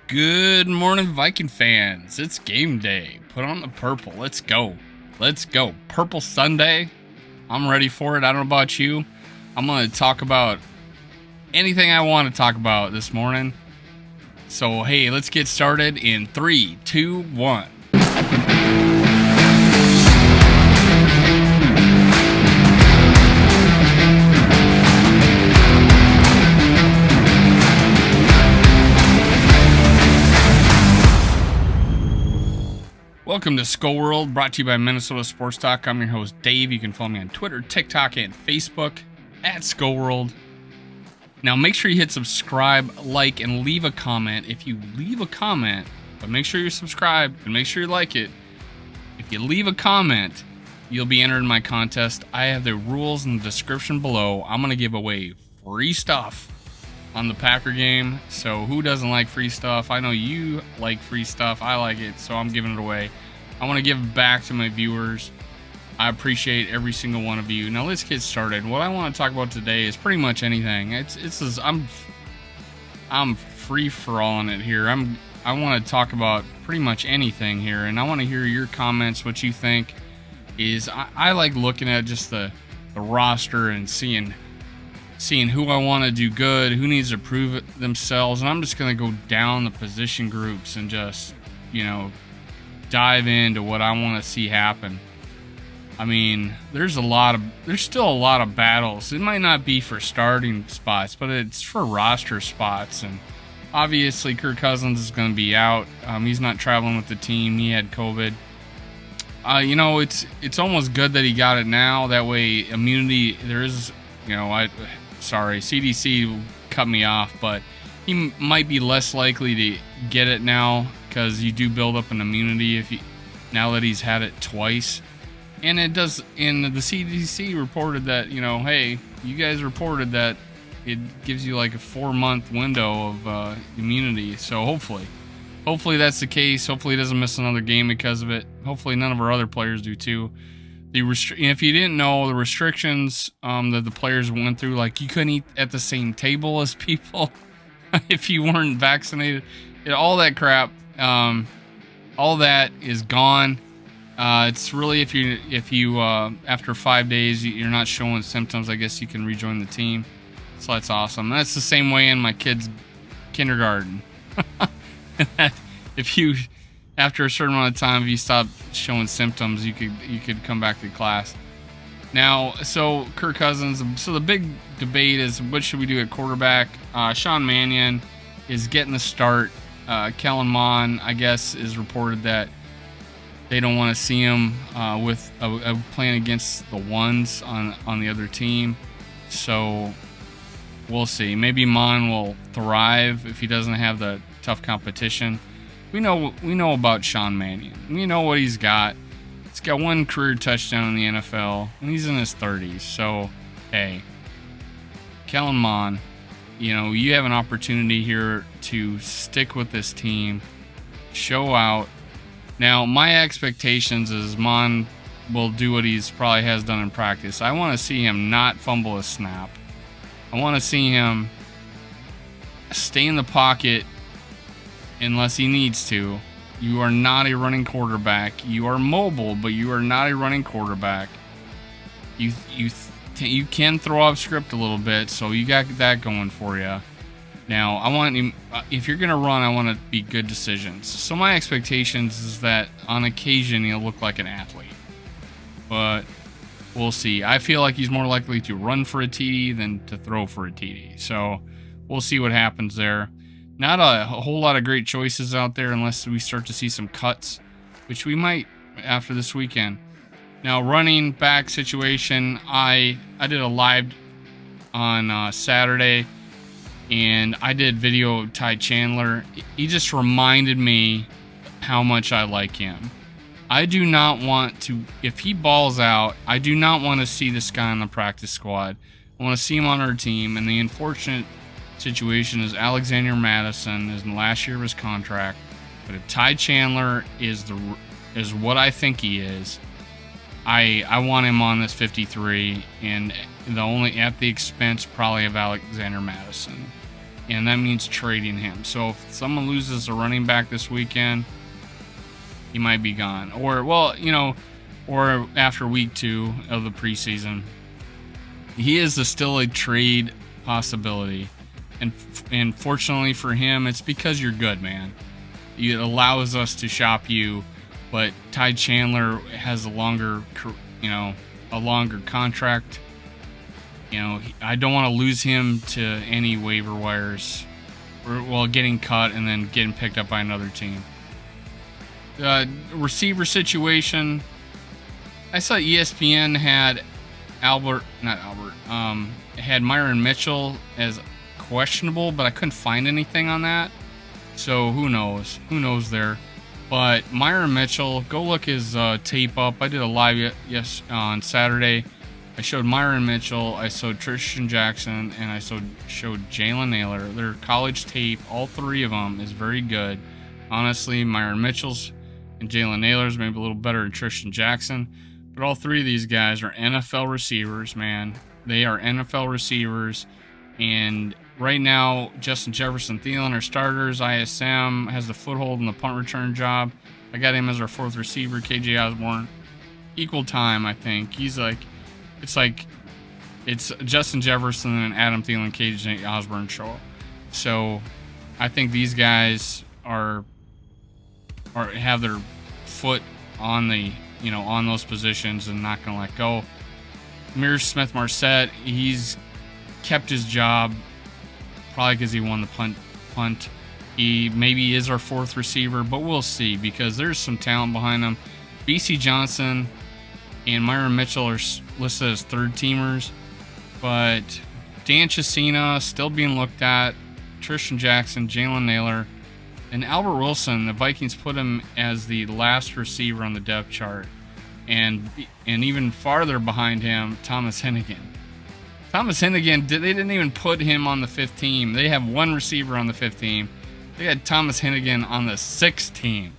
Good morning, Viking fans. It's game day. Put on the purple. Let's go. Let's go. Purple Sunday. I'm ready for it. I don't know about you. I'm going to talk about anything I want to talk about this morning. So, hey, let's get started in 3, 2, 1. Welcome to Skull World, brought to you by Minnesota Sports Talk. I'm your host, Dave. You can follow me on Twitter, TikTok, and Facebook at Skull World. Now, make sure you hit subscribe, like, and leave a comment. If you leave a comment, but make sure you're subscribed and make sure you like it. If you leave a comment, you'll be entered in my contest. I have the rules in the description below. I'm going to give away free stuff on the Packer game. So who doesn't like free stuff? I know you like free stuff. I like it, so I'm giving it away. I want to give back to my viewers. I appreciate every single one of you. Now let's get started. What I want to talk about today is pretty much anything. I'm free for all in it here. I want to talk about pretty much anything here, and I want to hear your comments. What you think is I like looking at just the roster and seeing who I want to do good, who needs to prove it themselves, and I'm just going to go down the position groups and just, dive into what I want to see happen. I mean, there's still a lot of battles. It might not be for starting spots, but it's for roster spots, and obviously Kirk-Cousins is going to be out. He's not traveling with the team. He had COVID. It's almost good that he got it now. That way, immunity, there is, CDC cut me off, but he might be less likely to get it now because you do build up an immunity now that he's had it twice. And it does, and the CDC reported that, hey, you guys reported that it gives you like a 4-month window of immunity. So hopefully that's the case. Hopefully he doesn't miss another game because of it. Hopefully none of our other players do too. If you didn't know, the restrictions that the players went through, like you couldn't eat at the same table as people if you weren't vaccinated, all that crap, all that is gone. It's really if you after 5 days you're not showing symptoms, I guess you can rejoin the team. So that's awesome. That's the same way in my kids' kindergarten. If you after a certain amount of time, if you stop showing symptoms, you could come back to class. Now, so Kirk Cousins. So the big debate is what should we do at quarterback? Sean Mannion is getting the start. Kellen Mond, I guess, is reported that they don't want to see him with playing against the ones on the other team. So we'll see. Maybe Mond will thrive if he doesn't have the tough competition. We know about Sean Mannion. We know what he's got. He's got one career touchdown in the NFL, and he's in his 30s. So, hey, Kellen Mond, you have an opportunity here to stick with this team, show out. Now, my expectations is Mond will do what he's probably has done in practice. I want to see him not fumble a snap. I want to see him stay in the pocket unless he needs to. You are not a running quarterback. You are mobile, but you are not a running quarterback. You can throw off script a little bit, so you got that going for you. Now, I want him, if you're going to run, I want to be good decisions. So my expectations is that on occasion he'll look like an athlete. But we'll see. I feel like he's more likely to run for a TD than to throw for a TD. So we'll see what happens there. Not a whole lot of great choices out there unless we start to see some cuts, which we might after this weekend. Now, running back situation, I did a live on Saturday, and I did video of Ty Chandler. He just reminded me how much I like him. I do not want to, if he balls out, I do not want to see this guy on the practice squad. I want to see him on our team, and the unfortunate situation is Alexander Madison is in the last year of his contract, but if Ty Chandler is what I think he is, I want him on this 53, and the only at the expense probably of Alexander Madison. and that means trading him. So if someone loses a running back this weekend, he might be gone. Or, well, or after week 2 of the preseason. He is still a trade possibility. And fortunately for him, it's because you're good, man. It allows us to shop you, but Ty Chandler has a longer contract. I don't want to lose him to any waiver wires, or getting cut and then getting picked up by another team. Receiver situation. I saw ESPN had had Myron Mitchell as questionable, but I couldn't find anything on that. So who knows? Who knows there? But Myron Mitchell, go look his tape up. I did a live on Saturday. I showed Myron Mitchell, I showed Tristan Jackson, and I showed Jalen Naylor. Their college tape, all 3 of them, is very good. Honestly, Myron Mitchell's and Jalen Naylor's maybe a little better than Tristan Jackson. But all 3 of these guys are NFL receivers, man. They are NFL receivers. And right now, Justin Jefferson, Thielen are starters. ISM has the foothold in the punt return job. I got him as our 4th receiver. KJ Osborne, equal time, I think. It's Justin Jefferson and Adam Thielen, KJ Osborne show up. So I think these guys have their foot on on those positions and not gonna let go. Amir Smith-Marset, he's kept his job probably because he won the punt. He maybe is our 4th receiver, but we'll see because there's some talent behind him. BC Johnson and Myron Mitchell are listed as 3rd teamers, but Dan Chisena still being looked at. Tristan Jackson, Jalen Naylor, and Albert Wilson. The Vikings put him as the last receiver on the depth chart, and even farther behind him, Thomas Hennigan. Thomas Hennigan, they didn't even put him on the 5th team. They have 1 receiver on the 5th team. They had Thomas Hennigan on the 6th team,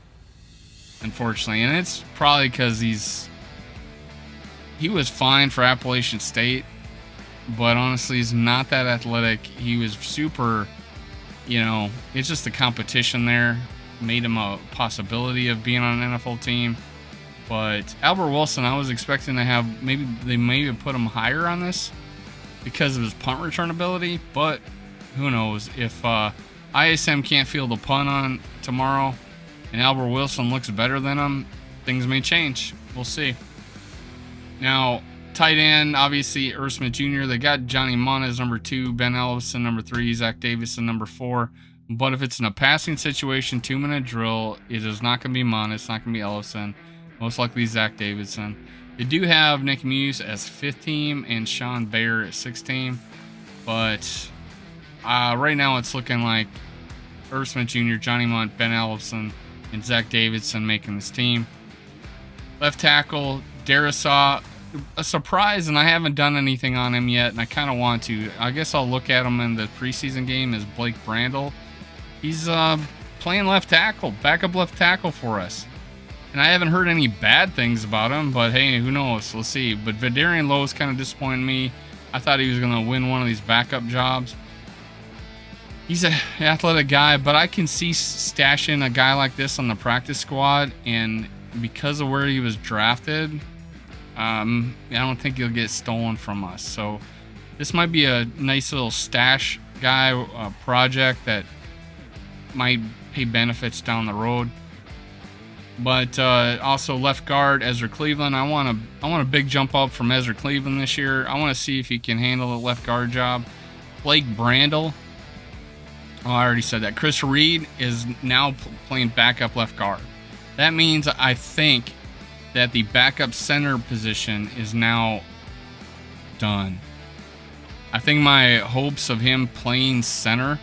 unfortunately, and it's probably because he was fine for Appalachian State, but honestly, he's not that athletic. He was super, it's just the competition there made him a possibility of being on an NFL team. But Albert Wilson, I was expecting to have, they maybe put him higher on this because of his punt return ability, but who knows? If ISM can't field a punt on tomorrow and Albert Wilson looks better than him, things may change. We'll see. Now, tight end, obviously, Irv Smith Jr. They got Johnny Munn as number 2, Ben Ellison number 3, Zach Davison number 4. But if it's in a passing situation, 2-minute drill, it is not going to be Munn. It's not going to be Ellison. Most likely Zach Davison. They do have Nick Muse as 5th team and Sean Bayer as 6th team. But right now it's looking like Irv Smith Jr., Johnny Munn, Ben Ellison, and Zach Davidson making this team. Left tackle, Darisaw, a surprise, and I haven't done anything on him yet, and I kind of want to. I guess I'll look at him in the preseason game as Blake Brandel. He's playing left tackle, backup left tackle for us. And I haven't heard any bad things about him, but hey, who knows? Let's see. But Vidarian Lowe's kind of disappointed me. I thought he was going to win one of these backup jobs. He's an athletic guy, but I can see stashing a guy like this on the practice squad, and because of where he was drafted, I don't think he'll get stolen from us. So this might be a nice little stash guy project that might pay benefits down the road. But also left guard Ezra Cleveland. I want a big jump up from Ezra Cleveland this year. I want to see if he can handle the left guard job. Blake Brandel. Oh, I already said that. Chris Reed is now playing backup left guard. That means I think that the backup center position is now done. I think my hopes of him playing center.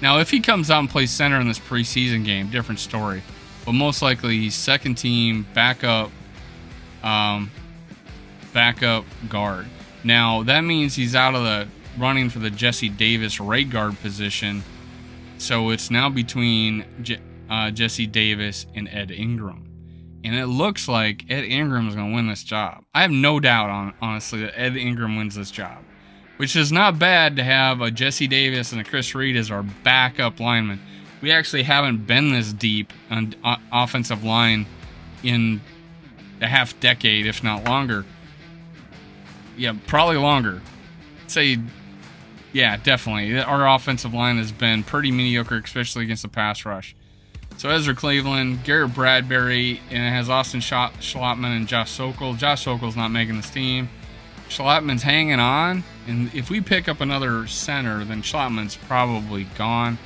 Now, if he comes out and plays center in this preseason game, different story. But most likely he's 2nd team backup guard. Now, that means he's out of the running for the Jesse Davis right guard position. So it's now between Jesse Davis and Ed Ingram. And it looks like Ed Ingram is going to win this job. I have no doubt, honestly, that Ed Ingram wins this job. which is not bad to have a Jesse Davis and a Chris Reed as our backup lineman. We actually haven't been this deep on offensive line in a half decade, if not longer. Yeah, probably longer. I'd say, yeah, definitely. Our offensive line has been pretty mediocre, especially against the pass rush. So Ezra Cleveland, Garrett Bradbury, and it has Austin Schlottman and Josh Sokol. Josh Sokol's not making this team. Schlottman's hanging on, and if we pick up another center, then Schlottman's probably gone.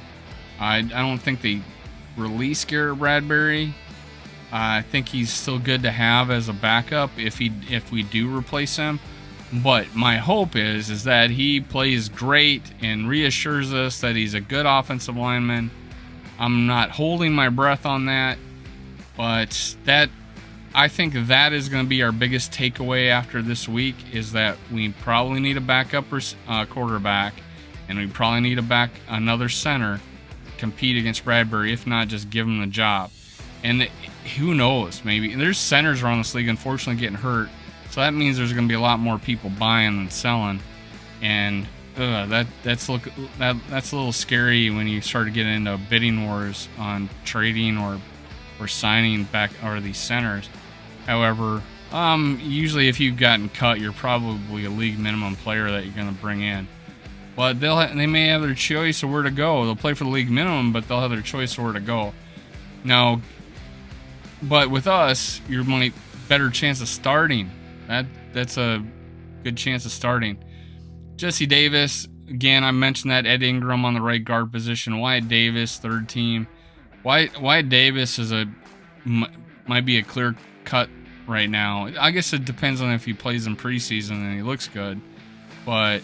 I don't think they release Garrett Bradbury. I think he's still good to have as a backup if we do replace him. But my hope is that he plays great and reassures us that he's a good offensive lineman. I'm not holding my breath on that, but I think that is going to be our biggest takeaway after this week, is that we probably need a backup quarterback, and we probably need another center to compete against Bradbury. If not, just give him the job. And who knows? Maybe there's centers around this league, unfortunately, getting hurt. So that means there's going to be a lot more people buying than selling, and that's a little scary when you start to get into bidding wars on trading or signing back or these centers. However, usually if you've gotten cut, you're probably a league minimum player that you're going to bring in. But they may have their choice of where to go. They'll play for the league minimum, but they'll have their choice of where to go. Now, but with us, you're going to better chance of starting. That's a good chance of starting. Jesse Davis, again, I mentioned that. Ed Ingram on the right guard position. Wyatt Davis, third team. Wyatt Davis might be a clear cut right now. I guess it depends on if he plays in preseason and he looks good. But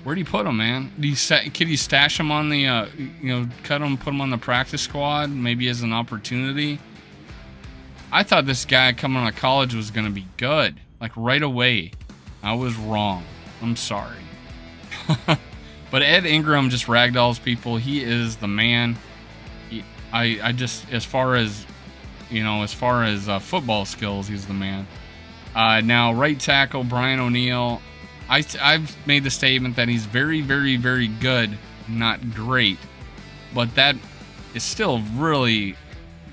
where do you put him, man? Could you stash him on the, cut him, put him on the practice squad, maybe as an opportunity? I thought this guy coming out of college was going to be good, like right away. I was wrong. I'm sorry. But Ed Ingram just ragdolls people. He is the man. I just, as far as football skills, he's the man. Now, right tackle, Brian O'Neill. I've made the statement that he's very, very, very good, not great. But that is still really,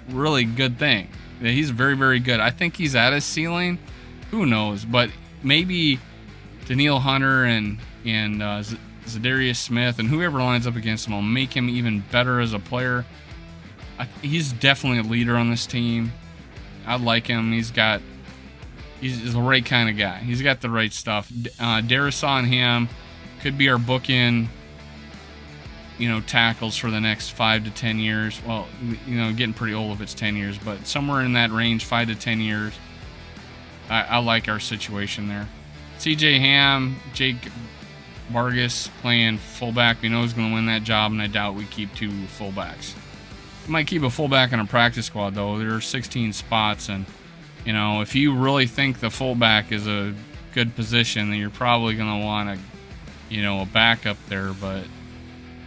really good thing. He's very, very good. I think he's at his ceiling. Who knows? But maybe Danielle Hunter and Zadarius Smith and whoever lines up against him will make him even better as a player. He's definitely a leader on this team. I like him. He's the right kind of guy. He's got the right stuff. Darisaw and him could be our bookend, tackles for the next 5 to 10 years. Well, getting pretty old if it's 10 years, but somewhere in that range, 5 to 10 years. I like our situation there. CJ Ham, Jake Vargas playing fullback. We know who's going to win that job, and I doubt we keep 2 fullbacks. We might keep a fullback on a practice squad, though. There are 16 spots, and if you really think the fullback is a good position, then you're probably going to want a backup there. But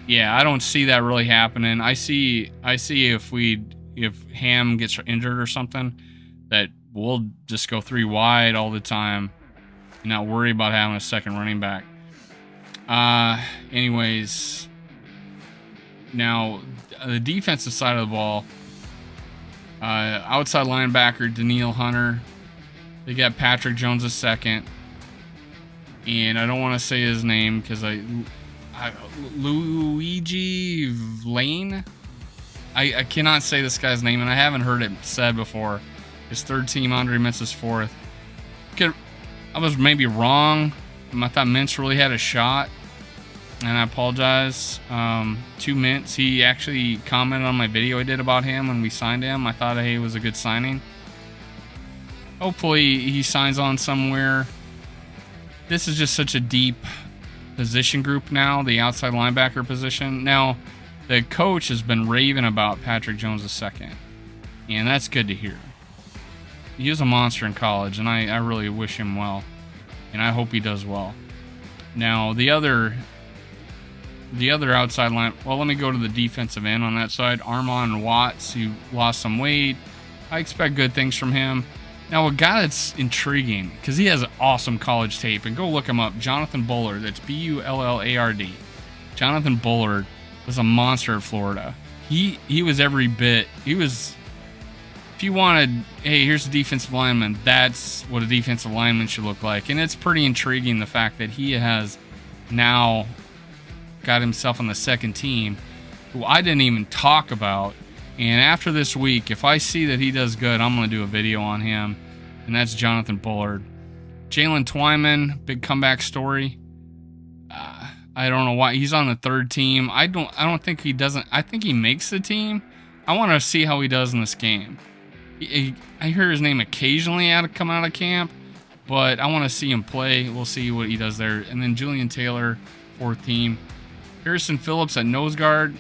yeah, I don't see that really happening. I see if Ham gets injured or something, that we'll just go 3 wide all the time and not worry about having a second running back. Anyways, now the defensive side of the ball, outside linebacker Danielle Hunter. They got Patrick Jones II, and I don't want to say his name because Luigi Lane. I cannot say this guy's name, and I haven't heard it said before. His third team, Andre Mintz's fourth. I was maybe wrong. I thought Mintz really had a shot, and I apologize to Mintz. He actually commented on my video I did about him when we signed him. I thought, hey, it was a good signing. Hopefully he signs on somewhere. This is just such a deep position group now, the outside linebacker position. Now, the coach has been raving about Patrick Jones II, and that's good to hear. He was a monster in college, and I really wish him well, and I hope he does well. Now, the other outside line, well, let me go to the defensive end on that side. Armon Watts, who lost some weight. I expect good things from him. Now, a guy that's intriguing, because he has awesome college tape, and go look him up, Jonathan Bullard. That's Bullard. Jonathan Bullard was a monster at Florida. He was every bit. He was, if you wanted, hey, here's a defensive lineman, that's what a defensive lineman should look like. And it's pretty intriguing, the fact that he has now got himself on the second team, who I didn't even talk about. And after this week, if I see that he does good, I'm going to do a video on him. And that's Jonathan Bullard. Jalen Twyman, big comeback story. I don't know why he's on the third team. I don't think he doesn't. I think he makes the team. I want to see how he does in this game. I hear his name occasionally come out of camp, but I want to see him play. We'll see what he does there. And then Julian Taylor, fourth team. Harrison Phillips at nose guard.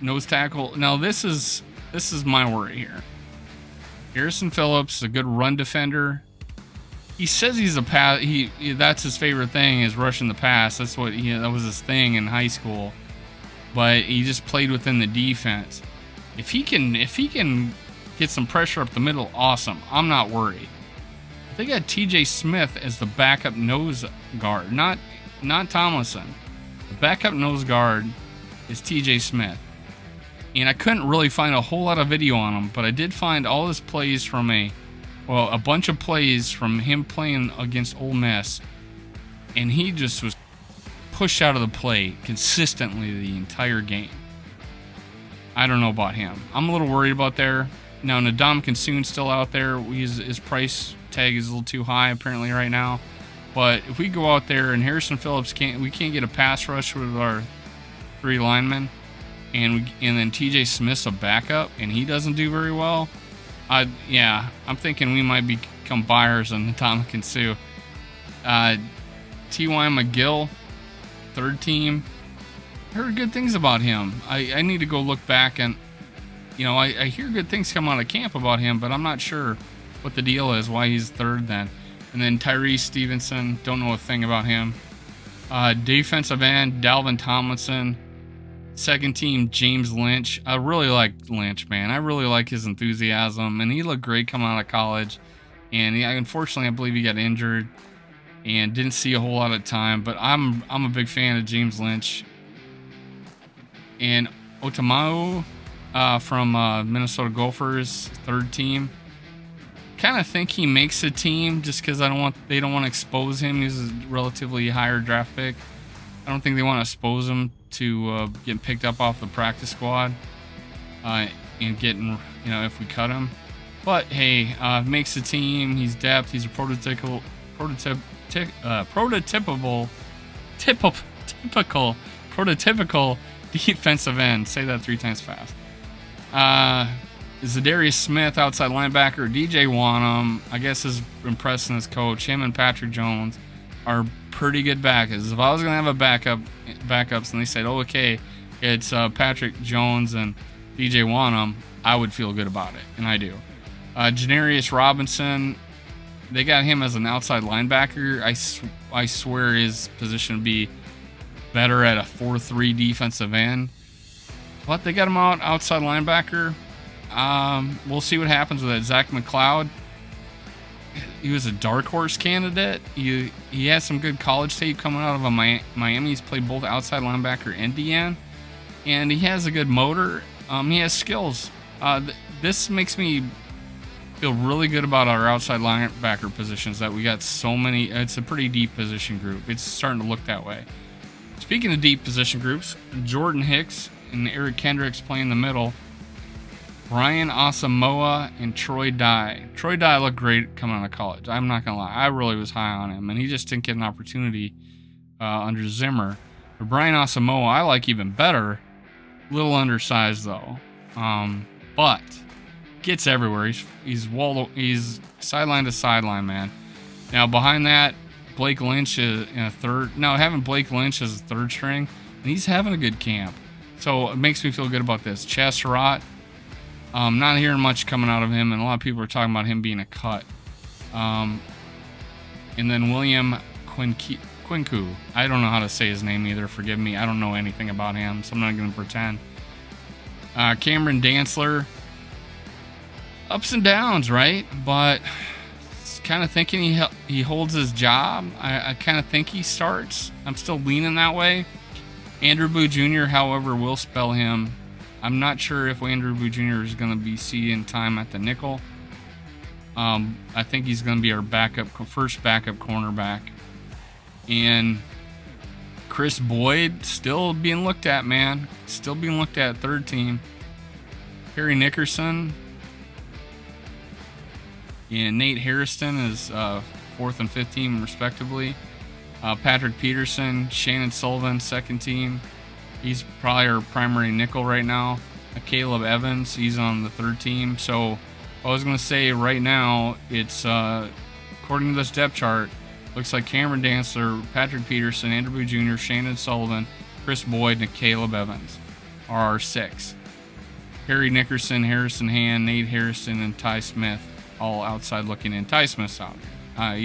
Nose tackle. Now this is my worry here. Harrison Phillips, a good run defender. He says he's a pass. That's his favorite thing, is rushing the pass. That was his thing in high school. But he just played within the defense. If he can get some pressure up the middle, awesome. I'm not worried. They got T.J. Smith as the backup nose guard, not Tomlinson. The backup nose guard is T.J. Smith. And I couldn't really find a whole lot of video on him, but I did find all his plays from a bunch of plays from him playing against Ole Miss. And he just was pushed out of the play consistently the entire game. I don't know about him. I'm a little worried about there. Now, Ndamukong still out there. His price tag is a little too high apparently right now. But if we go out there and Harrison Phillips can't get a pass rush with our three linemen, and then T.J. Smith's a backup, and he doesn't do very well, I'm thinking we might become buyers on Ndamukong. T.Y. McGill, third team. I heard good things about him. I need to go look back, and I hear good things come out of camp about him, but I'm not sure what the deal is, why he's third then. And then Tyrese Stevenson, don't know a thing about him. Defensive end, Dalvin Tomlinson. Second team, James Lynch. I really like Lynch, man. I really like his enthusiasm, and he looked great coming out of college. And unfortunately, I believe he got injured and didn't see a whole lot of time. But I'm a big fan of James Lynch. And Otamau from Minnesota Gophers, third team. Kind of think he makes the team just because they don't want to expose him. He's a relatively higher draft pick. I don't think they want to expose him to getting picked up off the practice squad and getting, if we cut him. But hey, makes the team. He's depth. He's a typical defensive end. Say that 3 times fast. Zadarius Smith, outside linebacker. DJ Wanham, I guess, is impressing his coach. Him and Patrick Jones are pretty good backups. If I was going to have a backups, and they said, oh, okay, it's Patrick Jones and DJ Wanham, I would feel good about it, and I do. Janarius Robinson, they got him as an outside linebacker. I swear his position would be better at a 4-3 defensive end. But they got him outside linebacker. We'll see what happens with that. Zach McLeod, he was a dark horse candidate. He has some good college tape coming out of Miami. He's played both outside linebacker and DN, and he has a good motor. He has skills. This makes me feel really good about our outside linebacker positions, that we got so many. It's a pretty deep position group. It's starting to look that way. Speaking of deep position groups, Jordan Hicks and Eric Kendricks play in the middle. Brian Asamoah and Troy Dye. Troy Dye looked great coming out of college. I'm not going to lie. I really was high on him, and he just didn't get an opportunity under Zimmer. But Brian Asamoah, I like even better. Little undersized, though. But gets everywhere. He's sideline to sideline, man. Now, behind that, Blake Lynch is in a third. Now, having Blake Lynch as a third string, and he's having a good camp. So it makes me feel good about this. Chaz Surratt. Not hearing much coming out of him, and a lot of people are talking about him being a cut. And then William Quinku. I don't know how to say his name either. Forgive me. I don't know anything about him, so I'm not going to pretend. Cameron Dantzler. ups and downs, right? But kind of thinking he holds his job. I kind of think he starts. I'm still leaning that way. Andrew Boo Jr., however, will spell him. I'm not sure if Andrew Boo Jr. is going to be seeing time at the nickel. I think he's going to be our first backup cornerback. And Chris Boyd still being looked at, man. Still being looked at third team. Harry Nickerson and Nate Harrison is fourth and fifth team, respectively. Patrick Peterson, Shannon Sullivan, second team. He's probably our primary nickel right now. Caleb Evans, he's on the third team. So I was going to say right now, it's according to this depth chart, looks like Cameron Dantzler, Patrick Peterson, Andrew Boo Jr., Shannon Sullivan, Chris Boyd, and Caleb Evans are our six. Harry Nickerson, Harrison Hand, Nate Harrison, and Ty Smith all outside looking in. Ty Smith's out. I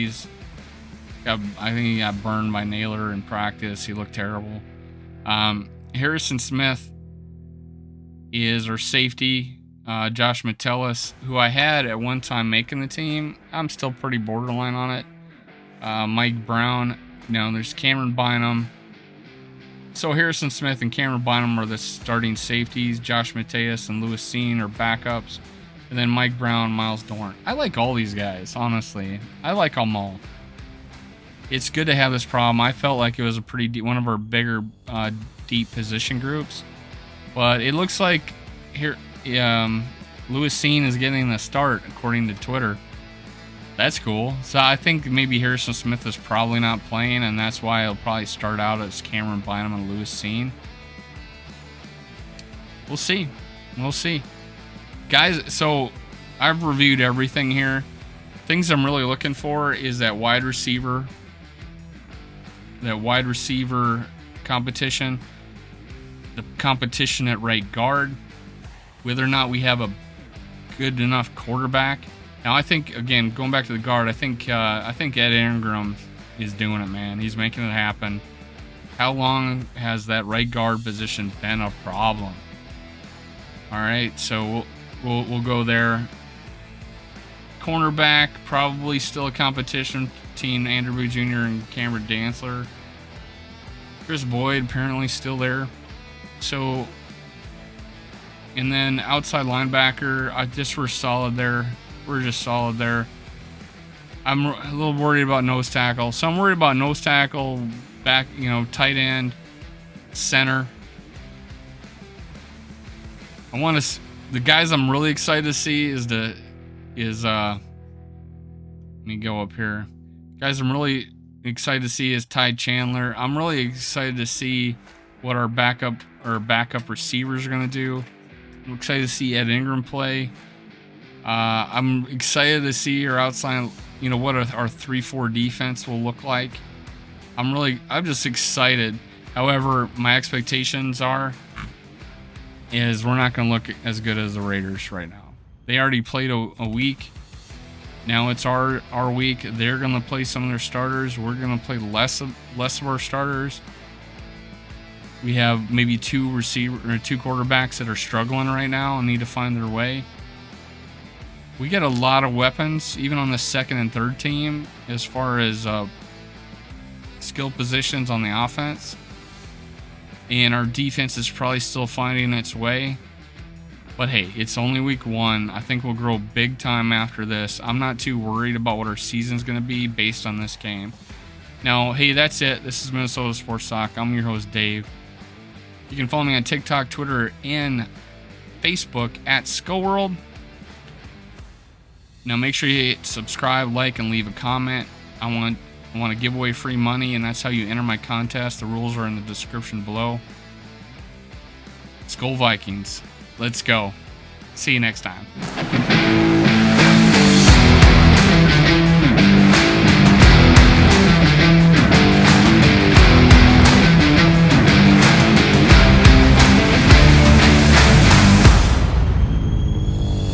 think he got burned by Naylor in practice. He looked terrible. Harrison Smith is our safety. Josh Metellus, who I had at one time making the team. I'm still pretty borderline on it. Mike Brown. There's Cameron Bynum. So Harrison Smith and Cameron Bynum are the starting safeties. Josh Mateus and Lewis Seen are backups. And then Mike Brown, Miles Dorn. I like all these guys, honestly. I like them all. It's good to have this problem. I felt like it was a pretty deep, one of our bigger deep position groups. But it looks like here Lewis Seen is getting the start, according to Twitter. That's cool. So I think maybe Harrison Smith is probably not playing, and that's why he'll probably start out as Cameron Bynum and Lewis Seen. We'll see. Guys, so I've reviewed everything here. Things I'm really looking for is that wide receiver competition, the competition at right guard, whether or not we have a good enough quarterback. Now, I think, again, going back to the guard, I think Ed Ingram is doing it, man. He's making it happen. How long has that right guard position been a problem? All right, so we'll go there. Cornerback, probably still a competition between Andrew Boo Jr. and Cameron Dantzler. Chris Boyd apparently still there. So, and then outside linebacker, we're solid there. We're just solid there. I'm a little worried about nose tackle. So I'm worried about nose tackle, back, tight end, center. The guys I'm really excited to see let me go up here. Guys I'm really excited to see is Ty Chandler. I'm really excited to see what our backup receivers are going to do. I'm excited to see Ed Ingram play. I'm excited to see our outside, what our 3-4 defense will look like. I'm just excited. However, my expectations is we're not going to look as good as the Raiders right now. They already played a week. Now it's our week. They're going to play some of their starters. We're going to play less of our starters. We have maybe two quarterbacks that are struggling right now and need to find their way. We get a lot of weapons, even on the second and third team, as far as skill positions on the offense. And our defense is probably still finding its way. But hey, it's only week 1. I think we'll grow big time after this. I'm not too worried about what our season's going to be based on this game. Now, hey, that's it. This is Minnesota Sports Talk. I'm your host, Dave. You can follow me on TikTok, Twitter, and Facebook at SkullWorld. Now, make sure you subscribe, like, and leave a comment. I want to give away free money, and that's how you enter my contest. The rules are in the description below. Skull Vikings. Let's go. See you next time.